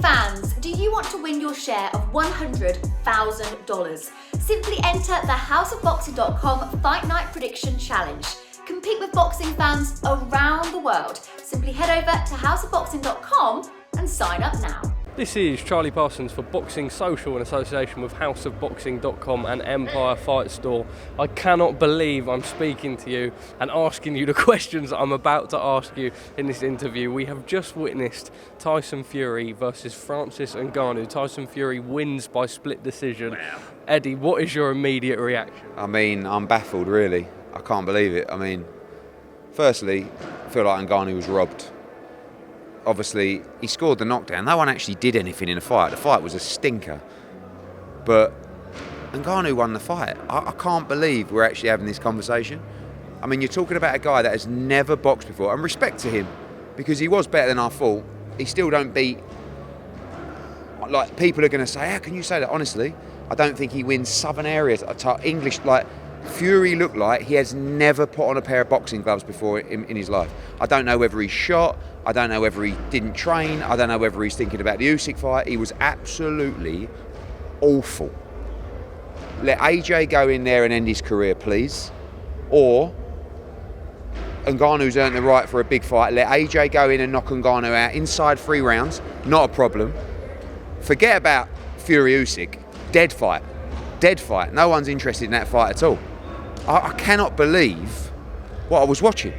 fans, do you want to win your share of $100,000? Simply enter the houseofboxing.com Fight Night Prediction Challenge. Compete with boxing fans around the world. Simply head over to houseofboxing.com and sign up now. This is Charlie Parsons for Boxing Social in association with houseofboxing.com and Empire Fight Store. I cannot believe I'm speaking to you and asking you the questions that I'm about to ask you in this interview. We have just witnessed Tyson Fury versus Francis Ngannou. Tyson Fury wins by split decision. Wow. Eddie, what is your immediate reaction? I mean, I'm baffled, really. I can't believe it. I mean, firstly, I feel like Ngannou was robbed. Obviously, he scored the knockdown. No one actually did anything in the fight. The fight was a stinker. But Ngannou won the fight. I can't believe we're actually having this conversation. I mean, you're talking about a guy that has never boxed before. And respect to him, because he was better than I thought. He still don't beat... Like, people are going to say, how can you say that? Honestly, I don't think he wins southern areas. English, like... Fury looked like he has never put on a pair of boxing gloves before in his life. I don't know whether he's shot. I don't know whether he didn't train. I don't know whether he's thinking about the Usyk fight. He was absolutely awful. Let AJ go in there and end his career, please. Or Ngannou's earned the right for a big fight. Let AJ go in and knock Ngannou out inside 3 rounds. Not a problem. Forget about FURY-USYK. Dead fight. Dead fight. No one's interested in that fight at all. I cannot believe what I was watching.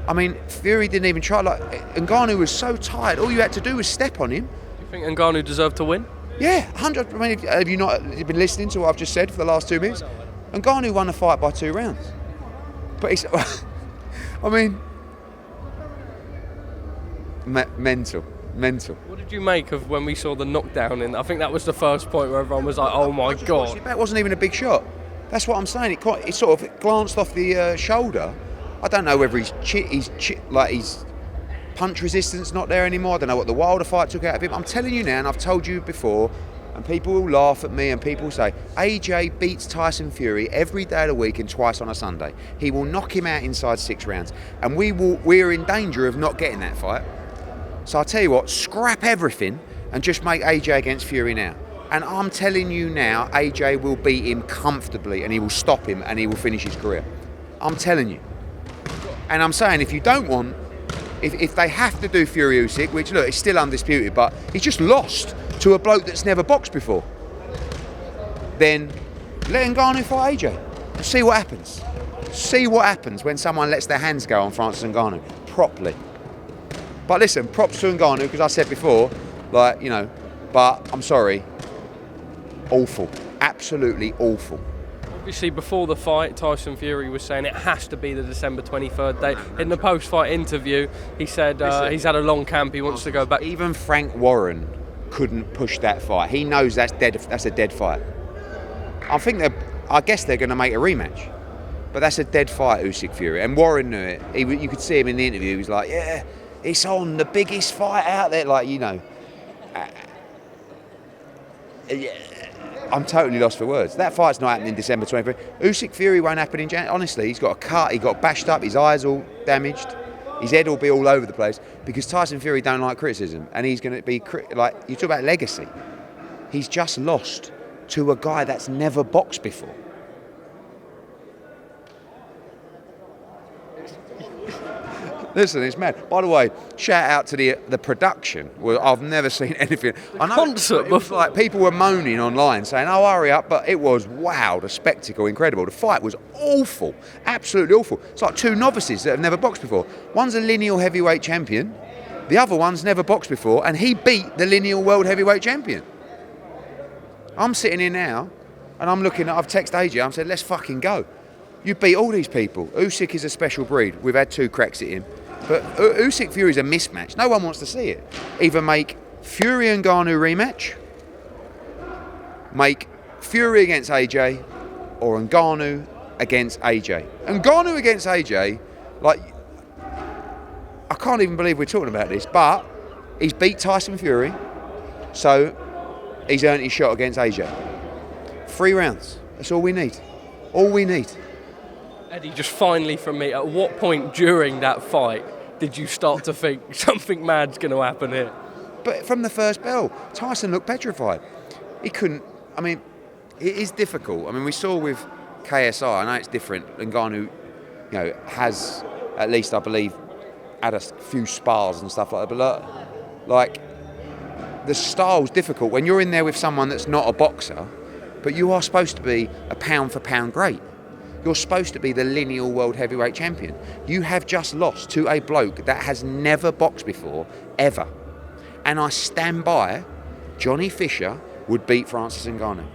I mean, Fury didn't even try. Like, Ngannou was so tired. All you had to do was step on him. Do you think Ngannou deserved to win? Yeah, 100. I mean, have you not been listening to what I've just said for the last 2 minutes? Ngannou won the fight by 2 rounds. But he's, I mean, mental. What did you make of when we saw the knockdown? I think that was the first point where everyone was like, "Oh my god!" That wasn't even a big shot. That's what I'm saying. It sort of glanced off the shoulder. I don't know whether his punch resistance not there anymore. I don't know what the Wilder fight took out of him. I'm telling you now, and I've told you before, and people will laugh at me, and people say AJ beats Tyson Fury every day of the week and twice on a Sunday. He will knock him out inside 6 rounds, and we're in danger of not getting that fight. So I'll tell you what, scrap everything and just make AJ against Fury now. And I'm telling you now, AJ will beat him comfortably and he will stop him and he will finish his career. I'm telling you. And I'm saying if you don't want, if they have to do FURY-USYK, which look, it's still undisputed, but he's just lost to a bloke that's never boxed before, then let Ngannou fight AJ. See what happens. See what happens when someone lets their hands go on Francis Ngannou properly. But listen, props to Ngannou, because I said before, like, you know, but I'm sorry, awful, absolutely awful. Obviously, before the fight, Tyson Fury was saying it has to be the December 23rd date. In the post-fight interview, he said he's had a long camp, he wants to go back. Even Frank Warren couldn't push that fight. He knows that's dead. That's a dead fight. I guess they're going to make a rematch, but that's a dead fight, Usyk Fury. And Warren knew it. You could see him in the interview. He was like, yeah. It's on, the biggest fight out there, like, you know. I'm totally lost for words. That fight's not happening December 23rd. Usyk Fury won't happen in January. Honestly, he's got a cut, he got bashed up, his eyes all damaged, his head will be all over the place because Tyson Fury don't like criticism, and he's going to be, like, you talk about legacy. He's just lost to a guy that's never boxed before. Listen, it's mad. By the way, shout out to the production. Well, I've never seen anything. I know concert it was like people were moaning online saying, "Oh, hurry up!" But it was wow, the spectacle, incredible. The fight was awful, absolutely awful. It's like 2 novices that have never boxed before. One's a lineal heavyweight champion, the other one's never boxed before, and he beat the lineal world heavyweight champion. I'm sitting here now, and I'm looking. I've texted AJ. I'm saying, "Let's fucking go." You beat all these people. Usyk is a special breed. We've had 2 cracks at him. But Usyk Fury is a mismatch. No one wants to see it. Either make Fury and Ngannou rematch, make Fury against AJ, or Ngannou against AJ. Ngannou against AJ, like, I can't even believe we're talking about this, but he's beat Tyson Fury, so he's earned his shot against AJ. 3 rounds. That's all we need. All we need. Eddie, just finally from me, at what point during that fight did you start to think something mad's going to happen here? But from the first bell, Tyson looked petrified. He couldn't. I mean, it is difficult. I mean, we saw with KSI. I know it's different. Ngannou, has at least, I believe, had a few spars and stuff like that. But like, the style's difficult when you're in there with someone that's not a boxer, but you are supposed to be a pound for pound great. You're supposed to be the lineal world heavyweight champion. You have just lost to a bloke that has never boxed before, ever. And I stand by, Johnny Fisher would beat Francis Ngannou,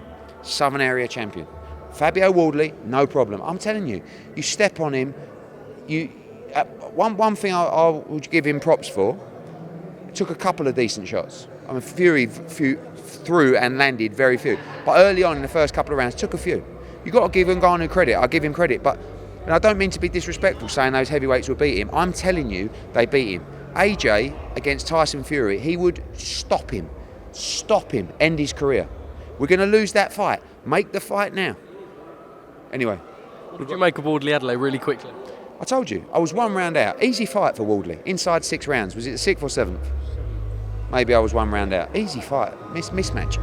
Southern Area champion. Fabio Wardley, no problem. I'm telling you, you step on him. One thing I would give him props for, took a couple of decent shots. I mean, Fury threw and landed very few. But early on in the first couple of rounds, took a few. You've got to give Ngannou credit. I give him credit. But I don't mean to be disrespectful saying those heavyweights will beat him. I'm telling you, they beat him. AJ against Tyson Fury, he would stop him, end his career. We're going to lose that fight. Make the fight now. Anyway. Would you make a Wardley Adelaide really quickly? I told you, I was 1 round out. Easy fight for Wardley. Inside 6 rounds. Was it the 6th or 7th? Maybe I was 1 round out. Easy fight. Mismatch.